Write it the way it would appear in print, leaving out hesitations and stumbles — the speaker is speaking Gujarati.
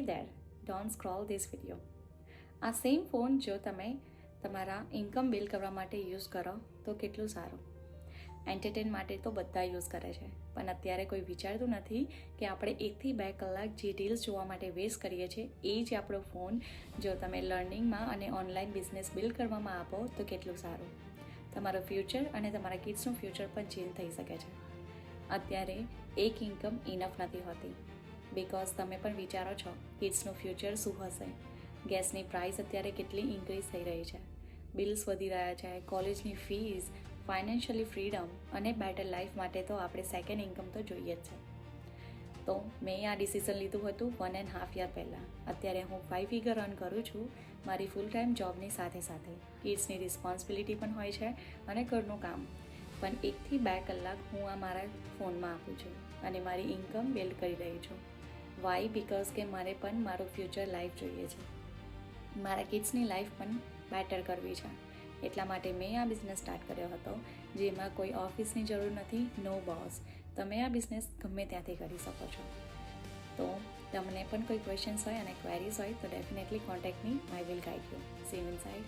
there, don't scroll this video. આ સેમ ફોન જો તમે તમારા ઇન્કમ બિલ્ડ કરવા માટે યુઝ કરો તો કેટલું સારું. એન્ટરટેન માટે તો બધા યુઝ કરે છે, પણ અત્યારે કોઈ વિચારતું નથી કે આપણે 1 થી 2 કલાક જે રીલ્સ જોવા માટે વેસ્ટ કરીએ છીએ એ જ આપણો ફોન જો તમે લર્નિંગમાં અને ઓનલાઈન બિઝનેસ બિલ્ડ કરવામાં આપો તો કેટલું સારું. તમારું ફ્યુચર અને તમારા કિડ્સનું ફ્યુચર પણ ચેન્જ થઈ શકે છે. અત્યારે એક ઇન્કમ ઇનફ નથી હોતી, બિકોઝ તમે પણ વિચારો છો કિડ્સનું ફ્યુચર શું હશે. ગેસની પ્રાઇસ અત્યારે કેટલી ઇન્ક્રીઝ થઈ રહી છે, બિલ્સ વધી રહ્યા છે, કોલેજની ફીસ, ફાઇનાન્શિયલી ફ્રીડમ અને બેટર લાઈફ માટે તો આપણે સેકન્ડ ઇન્કમ તો જોઈએ જ છે. તો મેં આ ડિસિઝન લીધું હતું 1.5 year પહેલાં. અત્યારે હું 5 figure અર્ન કરું છું મારી ફૂલ ટાઈમ જોબની સાથે સાથે. કિડ્સની રિસ્પોન્સિબિલિટી પણ હોય છે અને ઘરનું કામ પણ 1 થી 2 કલાક હું આ મારા ફોનમાં આપું છું અને મારી ઇન્કમ બિલ્ડ કરી રહી છું. વાય? બિકોઝ કે મારે પણ મારું ફ્યુચર લાઈફ જોઈએ છે, મારા કિડ્સની લાઈફ પણ બેટર કરવી છે. એટલા માટે મેં આ બિઝનેસ સ્ટાર્ટ કર્યો હતો, જેમાં કોઈ ઓફિસની જરૂર નથી, નો બોસ. તમે આ બિઝનેસ ગમે ત્યાંથી કરી શકો છો. તો તમને પણ કોઈ ક્વેશ્ચન્સ હોય અને ક્વેરીઝ હોય તો definitely contact me. I will guide you. C you inside.